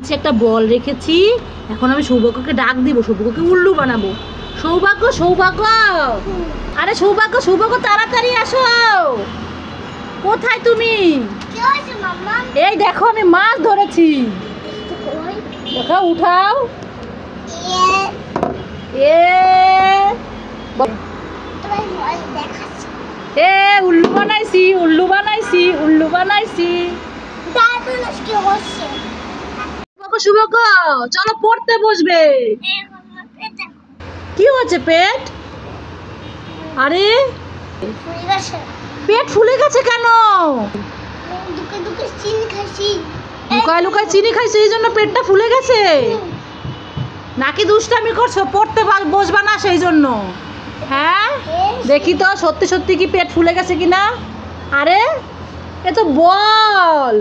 একটা বল রেখেছি, এখন আমি সৌভাগ্যকে ডাক দিব, সৌভাগ্যকে উল্লু বানাবো। সৌভাগ্য সৌভাগ্য, আরে সৌভাগ্য সৌভাগ্য তাড়াতাড়ি আসো। কোথায় তুমি? এই দেখো আমি মাছ ধরেছি, দেখো উঠাও। এ উল্লু বানাইছি উল্লু বানাইছি উল্লু বানাইছি। সৌভাগ্য চলো পড়তে বসবে। কি হচ্ছে পেট? আরে পেট ফুলে গেছে কেন? লুকায় লুকায় চিনি খাইছো এই জন্য পেটটা ফুলে গেছে নাকি? দুষ্টামি করছো, পড়তে বসবা না সেই জন্য? হ্যাঁ দেখি তো সত্যি সত্যি কি পেট ফুলে গেছে কিনা। আরে এ তো বল,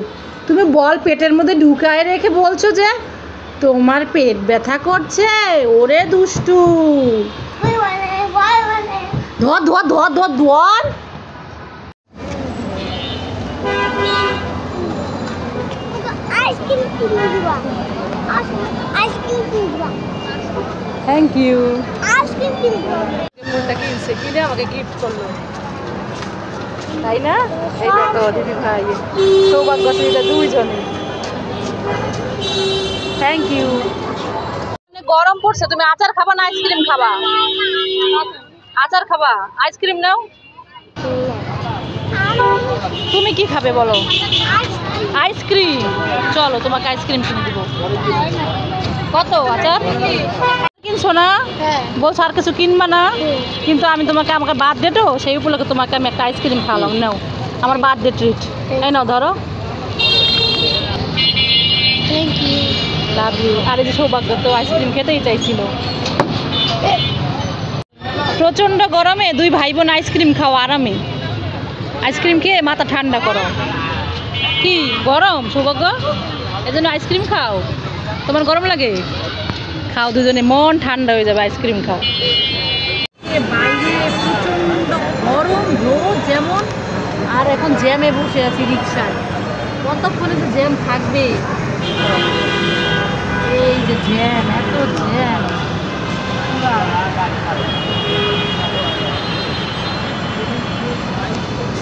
তুমি বল পেটের মধ্যে ঢুকায় রেখে বলছো যে তোমার পেট ব্যথা করছে। ওরে দুষ্টু, ধর ধর ধর ধর ধর। Thank you. কিনে আমাকে গিফট করলো তাই না? এই দেখো দিদি ভাই সৌভাগ্য শ্রীটা দুইজনে। Thank you. গরম পড়ছে, তুমি আচার খাবা না আইসক্রিম খাবা? আচার খাবা? আইসক্রিম নাও। তুমি কি খাবে বলো? আইসক্রিম। চলো তোমাকে আইসক্রিম কিনে দিব। কত আচার কিনছো না? বলছো আর কিছু কিনবা না, কিন্তু আমি তোমাকে আমাকে বার্থডে তো সেই উপলক্ষে তোমাকে আমি একটা আইসক্রিম খাওয়ালাম। নাও আমার বার্থডে ট্রিট, এই নাও ধরো। Thank you, love you. আর এই যে সৌভাগ্য তো আইসক্রিম খেতেই চাইছিল। প্রচণ্ড গরমে দুই ভাই বোন আইসক্রিম খাও আরামে, আইসক্রিম খেয়ে মাথা ঠান্ডা করো। কি গরম সৌভাগ্য, এই জন্য আইসক্রিম খাও? তোমার গরম লাগে? খাও দুজনে, মন ঠান্ডা হয়ে যাবে, আইসক্রিম খাও। বাইরে প্রচণ্ড গরম, রোদ যেমন, আর এখন জ্যামে বসে আছি রিক্সায়। কতক্ষণে যে জ্যাম থাকবে, এই যে জ্যাম, এত জ্যাম।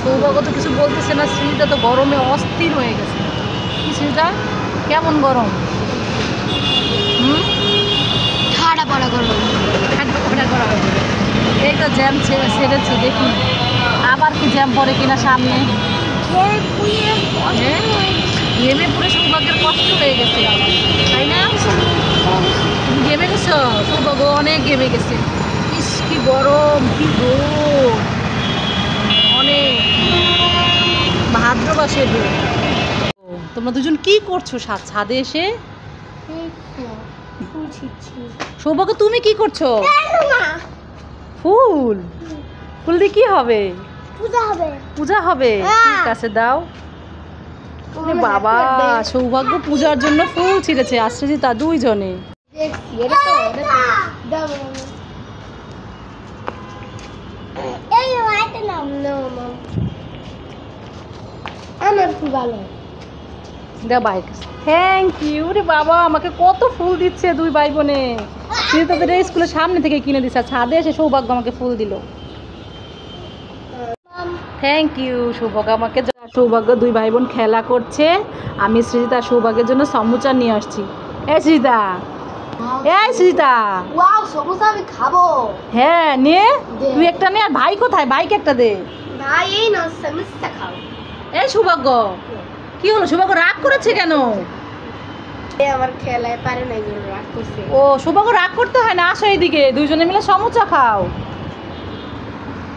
সৌভাগ্য তো কিছু বলতেছে না, শ্রীটা তো গরমে অস্থির হয়ে গেছে। কি শ্রীটা কেমন গরম? ঠান্ডা পড়া গরম, ঠান্ডা পড়া গরম। এই তো জ্যাম ছেড়েছে, দেখি আবার কি জ্যাম পড়ে কিনা সামনে। ঘেমে পুরে সৌভাগ্যের কষ্ট হয়ে গেছে তাই না? তুমি ঘেমে গেছো? সৌভাগ্য অনেক ঘেমে গেছে। ইস কি গরম, কি রোদ, অনেক ভাদ্র মাসের রোদ। তোমরা দুজন কি করছো ছাদে এসে? সৌভাগ্য তুমি কি করছো? ফুল, ফুল দিয়ে কি হবে? পূজা হবে। ঠিক আছে দাও। বাবা সৌভাগ্য পূজার জন্য ফুল ছিঁড়েছে, আসছে তা দুইজনে। থ্যাংক ইউ রে বাবা, আমাকে কত ফুল দিচ্ছে দুই ভাই বোনে। তাদের স্কুলের সামনে থেকে কিনে দিচ্ছে, ছাদে এসে সৌভাগ্য আমাকে ফুল দিল। থ্যাংক ইউ সৌভাগ্য আমাকে। সৌভাগ্য দুই ভাই বোন খেলা করছে, আমি সৃজিতা সৌভাগ্যের জন্য সমুচা নিয়ে আসছি। এই সৃজিতা, এই সৃজিতা, ওয়াও সমুচা আমি খাবো। হ্যাঁ নে, তুই একটা নে। আর ভাই কোথায়? ভাইকে একটা দে। ভাই এই না সমুচা খাও। এই সৌভাগ্য কি হলো? সৌভাগ্য রাগ করেছে কেন? আমার খেলায় পারে না, এই জন্য রাগ করছে। ও সৌভাগ্য রাগ করতে হয় না, আসো এইদিকে, দুইজনে মিলে সমুচা খাও।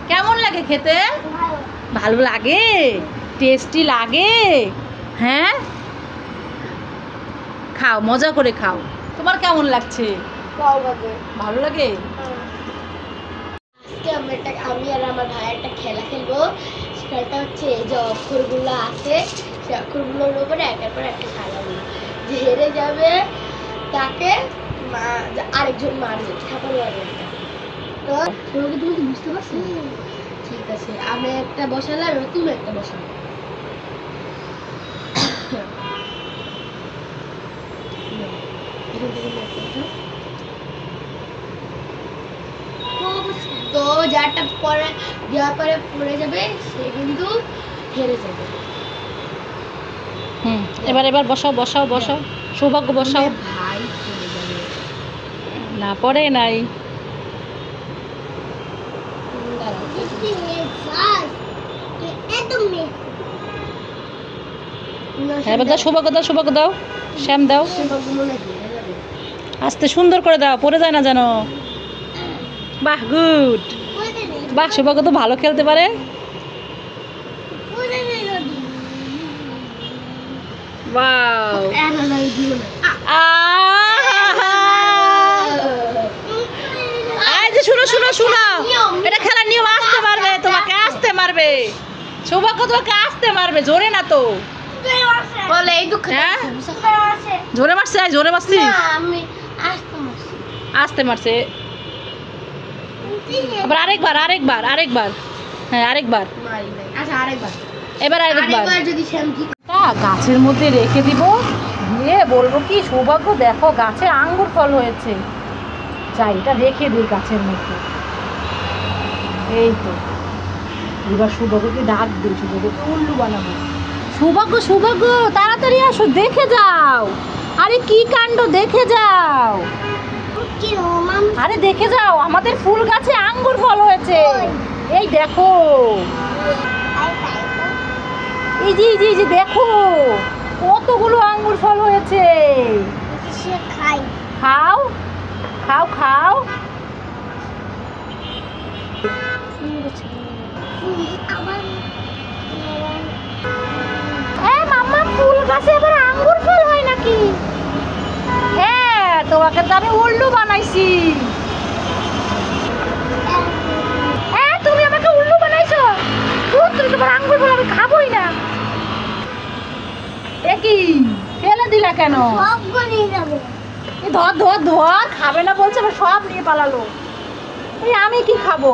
কেমন লাগে খেতে? ভালো লাগে, টেস্টি লাগে। হ্যাঁ খাও, মজা করে খাও। তোমার কেমন লাগছে? ভালো লাগে। আজকে আমি আর আমার ভাই একটা খেলা খেলবো। সেটা হচ্ছে যে অক্ষরগুলো আছে, সেই অক্ষরগুলোর উপরে একের পর একটা সাজাবো। যে হেরে যাবে তাকে আরেকজন মারবে, ঠাকুর মারবে। তো তুমি কি বুঝতে পারছো? ঠিক আছে, আমি একটা বসালাম, তুমি একটা বসাবো। তো যারটা পরে দেওয়ার পরে পড়ে যাবে সে কিন্তু হেরে যাবে। এবার এবার বসাও বসাও বসাও, সৌভাগ্য বসাও। ভাই পড়ে যাবে না পড়ে নাই। এবার দাও সৌভাগ্য দাও, সৌভাগ্য দাও, শ্যাম দাও, আস্তে সুন্দর করে দাও, পড়ে যায় না যেন। বাহ গুড, বাহ সৌভাগ্য তো ভালো খেলতে পারে। ওয়াও, এই যে শুনো শুনো শুনো, এটা খেলার নিয়ম, আসতে মারবে তোমাকে, আসতে মারবে সৌভাগ্য, তোমাকে আসতে মারবে, জোরে না তো। বলে এই দুঃখ হ্যাঁ জোরে মারছে, জোরে মারছি, আমি আসতে মারছি। আসতে মারছে। আবার আরেকবার আরেকবার আরেকবার, হ্যাঁ আরেকবার, আচ্ছা আরেকবার, এবার আরেকবার। যদি শ্যাম জিতে গাছের মধ্যে রেখে দিব, দিয়ে বলবো কি সৌভাগ্য দেখো গাছে আঙ্গুর ফল হয়েছে, যাই এটা রেখে দিই গাছের মধ্যে। এই তো এবার সৌভাগ্যকে ডাক দিই, সৌভাগ্যকে উল্লু বানাবো। সৌভাগ্য সৌভাগ্য তাড়াতাড়ি আসো, দেখে যাও, আরে কি কাণ্ড, দেখে যাও, আরে দেখে যাও আমাদের ফুল গাছে আঙ্গুর ফল হয়েছে, এই দেখো, এই যে এই যে দেখো কতগুলো আঙ্গুর ফল হয়েছে। খাও খাও খাও। মাম্মা ফুল গাছে আবার আঙ্গুর ফল হয় নাকি? হ্যাঁ তোমাকে তো আমি উল্লু বানাইছি। হ্যাঁ তুমি আমাকে উল্লু বানাইছো, তুমি তোমার আঙ্গুর ফল আমি খাবোই না। এ কি ফেলে দিলা কেন? ধর ধর ধর, খাবে না বলছে, আবার সব নিয়ে পালালো। এই আমি কি খাবো?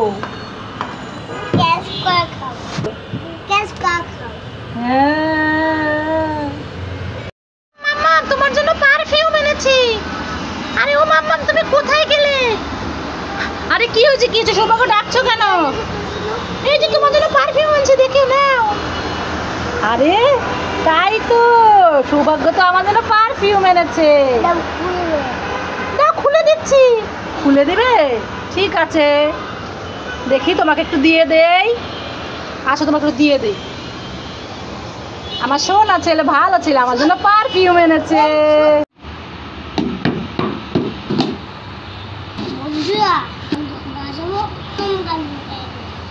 মাম্মা তোমার জন্য পারফিউম এনেছি। আরে ও মাম্মা তুমি কোথায় গেলে? আরে কি হয়েছে, কি হয়েছে, সৌভাগ্য ডাকছো কেন? এই যে তোমার জন্য পারফিউম আনছি, দেখে নাও। আরে তাই তো, সৌভাগ্য তো আমার জন্য পারফিউম এনেছে। দাও খুলে দিচ্ছি। খুলে দেবে? ঠিক আছে, দেখি তোমাকে একটু দিয়ে দেই। আসো তোমাকে একটু দিয়ে দেই। আমার সোনা ছেলে ভালো ছিল, আমার জন্য পারফিউম এনেছে।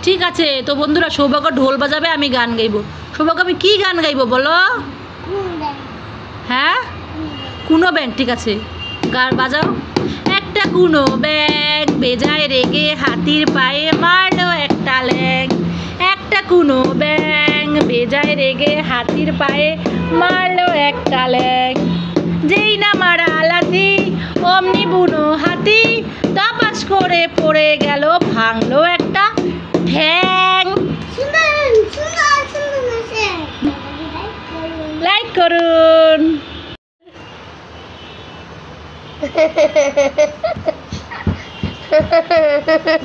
ঠিক আছে তো বন্ধুরা, সৌভাগ্য ঢোল বাজাবে, আমি গান গাইবো। সৌভাগ্য আমি কি গান গাইবো বলো? হ্যাঁ কুনো ব্যাং, ঠিক আছে গান বাজাও। একটা কুনো ব্যাং বেজায় রেগে হাতির পায়ে মারলো একটা ল্যাং। একটা কুনো ব্যাং বেজায় রেগে হাতির পায়ে মারলো একটা ল্যাং। যেই না মারা লাথি অমনি বুনো হাতি দাপাস করে পড়ে গেল, ভাঙলো একটা ঠ্যাং। লাইক করুন।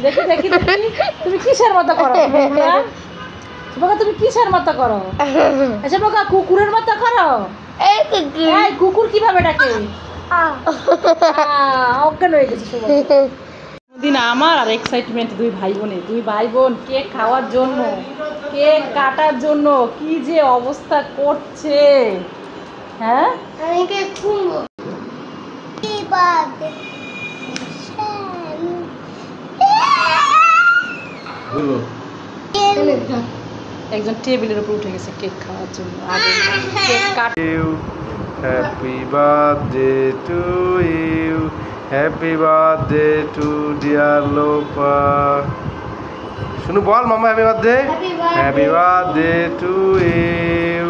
দেখি দেখি দেখি তুমি কিসের মতো করো? তুমি কিসের মতো করো? আচ্ছা বাবা কুকুরের মতো করো। এই কুকুর কিভাবে ডাকে? অজ্ঞান হয়ে গেছে দিন আমার আর এক্সাইটমেন্ট, দুই ভাই বোন কেক খাওয়ার জন্য, কেক কাটার জন্য কি যে অবস্থা করছে। হ্যাঁ একজন টেবিলের উপর উঠে গেছে কেক খাওয়ার জন্য। আগে cake cut. Happy birthday to you, happy birthday to dear Lopa. শুনু বল মামা happy birthday, happy birthday to you.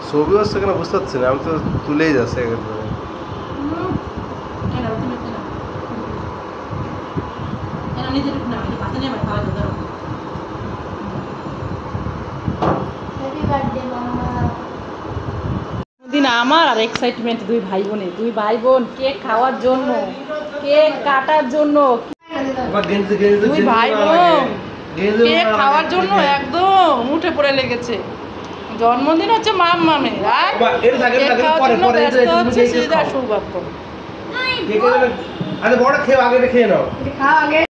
ছবি হচ্ছে কেন বুঝতে পারছি না, আমি তো তুলেই যাচ্ছে একেবারে। আমার আর এক্সাইটমেন্ট দুই ভাই বোন কেক খাওয়ার জন্য, কেক কাটার জন্য, দুই ভাই বোন কেক খাওয়ার জন্য একদম উঠে পড়ে লেগেছে। জন্মদিন হচ্ছে মামের, আর কেক খাওয়ার জন্য ব্যস্ত হচ্ছে সৃজিতা সৌভাগ্য। আরে বড় খেয়ে আগে খেয়ে নাও। খাও আগে।